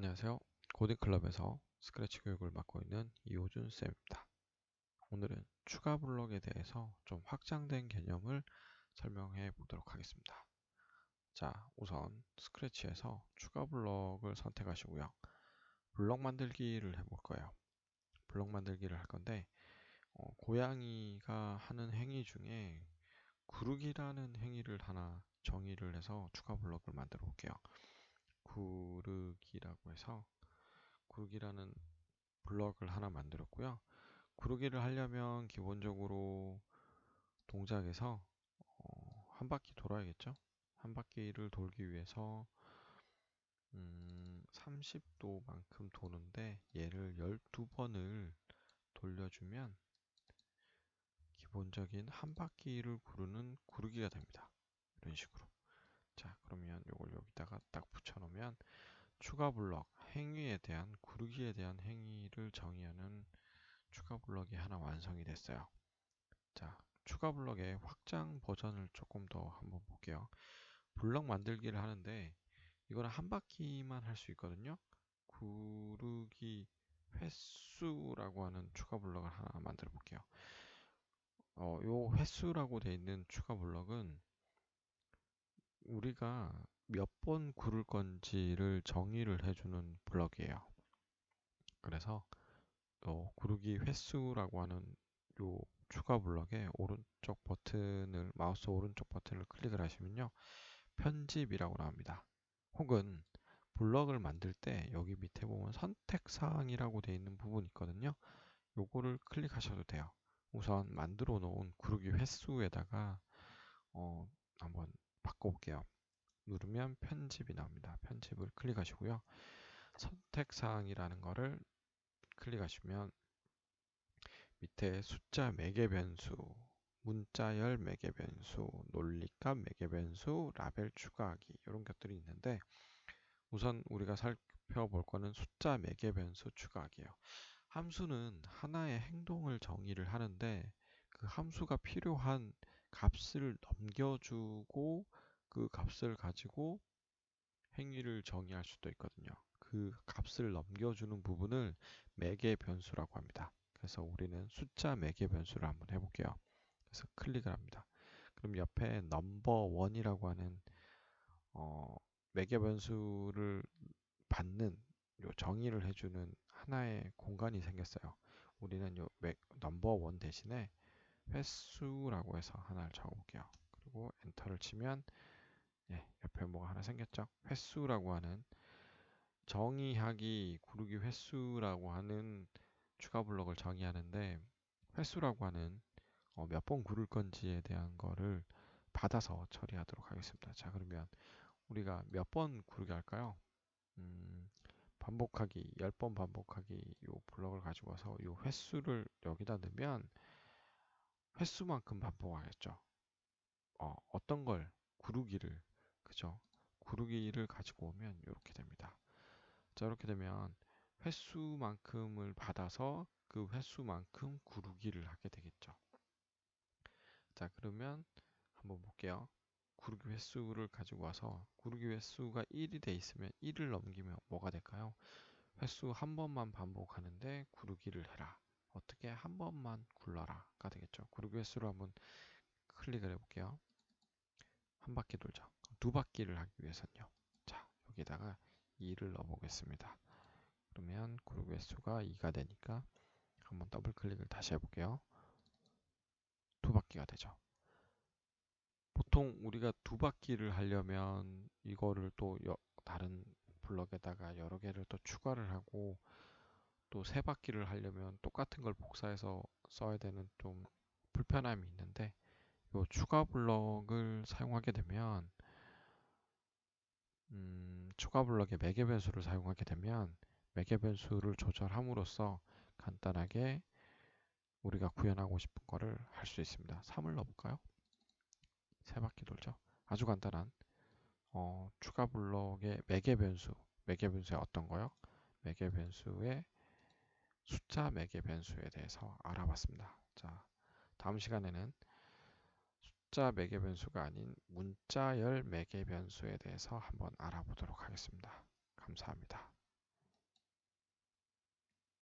안녕하세요. 코딩클럽에서 스크래치 교육을 맡고 있는 이호준 쌤입니다. 오늘은 추가 블럭에 대해서 좀 확장된 개념을 설명해 보도록 하겠습니다. 자, 우선 스크래치에서 추가 블럭을 선택하시고요. 블럭 만들기를 해볼 거예요. 블럭 만들기를 할 건데 고양이가 하는 행위 중에 구르기라는 행위를 하나 정의를 해서 추가 블럭을 만들어 볼게요. 구르기라고 해서 구르기라는 블럭을 하나 만들었고요. 구르기를 하려면 기본적으로 동작에서 한 바퀴 돌아야겠죠. 한 바퀴를 돌기 위해서 30도만큼 도는데 얘를 12번을 돌려주면 기본적인 한 바퀴를 구르는 구르기가 됩니다. 이런 식으로. 자, 그러면 이걸 여기다가 딱 붙여놓으면 추가 블럭 행위에 대한 구르기에 대한 행위를 정의하는 추가 블럭이 하나 완성이 됐어요. 자, 추가 블럭의 확장 버전을 조금 더 한번 볼게요. 블럭 만들기를 하는데 이거는 한 바퀴만 할 수 있거든요. 구르기 횟수라고 하는 추가 블럭을 하나 만들어 볼게요. 요 횟수라고 되어 있는 추가 블럭은 우리가 몇 번 구를 건지를 정의를 해주는 블럭이에요. 그래서 구르기 횟수라고 하는 요 추가 블럭의 오른쪽 버튼을 마우스 오른쪽 버튼을 클릭을 하시면요. 편집이라고 나옵니다. 혹은 블럭을 만들 때 여기 밑에 보면 선택 사항이라고 되어 있는 부분이 있거든요. 요거를 클릭하셔도 돼요. 우선 만들어 놓은 구르기 횟수에다가 한번 바꿔볼게요. 누르면 편집이 나옵니다. 편집을 클릭하시고요. 선택 사항이라는 거를 클릭하시면 밑에 숫자 매개 변수, 문자열 매개 변수, 논리값 매개 변수, 라벨 추가하기 이런 것들이 있는데 우선 우리가 살펴볼 거는 숫자 매개 변수 추가하기예요. 함수는 하나의 행동을 정의를 하는데 그 함수가 필요한 값을 넘겨주고 그 값을 가지고 행위를 정의할 수도 있거든요. 그 값을 넘겨주는 부분을 매개 변수라고 합니다. 그래서 우리는 숫자 매개 변수를 한번 해볼게요. 그래서 클릭을 합니다. 그럼 옆에 넘버1이라고 하는 매개 변수를 받는 요 정의를 해주는 하나의 공간이 생겼어요. 우리는 요 넘버1 대신에 횟수라고 해서 하나를 적어볼게요. 그리고 엔터를 치면 옆에 뭐가 하나 생겼죠? 횟수라고 하는 정의하기 구르기 횟수라고 하는 추가 블럭을 정의하는데 횟수라고 하는 몇 번 구를 건지에 대한 거를 받아서 처리하도록 하겠습니다. 자, 그러면 우리가 몇 번 구르게 할까요? 반복하기, 10번 반복하기 요 블럭을 가지고 와서 요 횟수를 여기다 넣으면 횟수만큼 반복하겠죠. 어떤 걸 구르기를 그죠? 구르기를 가지고 오면 이렇게 됩니다. 자, 이렇게 되면 횟수만큼을 받아서 그 횟수만큼 구르기를 하게 되겠죠. 자, 그러면 한번 볼게요. 구르기 횟수를 가지고 와서 구르기 횟수가 1이 돼 있으면 1을 넘기면 뭐가 될까요? 횟수 한 번만 반복하는데 구르기를 해라. 어떻게 한 번만 굴러라가 되겠죠. 구르기 횟수로 한번 클릭을 해볼게요. 한 바퀴 돌죠. 두 바퀴를 하기 위해서는요. 자, 여기다가 2를 넣어보겠습니다. 그러면 구르기 횟수가 2가 되니까 한번 더블 클릭을 다시 해볼게요. 두 바퀴가 되죠. 보통 우리가 두 바퀴를 하려면 이거를 또 다른 블럭에다가 여러 개를 또 추가를 하고 또 세 바퀴를 하려면 똑같은 걸 복사해서 써야 되는 좀 불편함이 있는데 이 추가 블럭을 사용하게 되면 추가 블럭의 매개 변수를 사용하게 되면 매개 변수를 조절함으로써 간단하게 우리가 구현하고 싶은 거를 할 수 있습니다. 3을 넣어볼까요? 세 바퀴 돌죠. 아주 간단한 추가 블럭의 매개 변수, 매개 변수의 어떤 거요? 매개 변수의 숫자 매개 변수에 대해서 알아봤습니다. 자, 다음 시간에는 숫자 매개 변수가 아닌 문자열 매개 변수에 대해서 한번 알아보도록 하겠습니다. 감사합니다.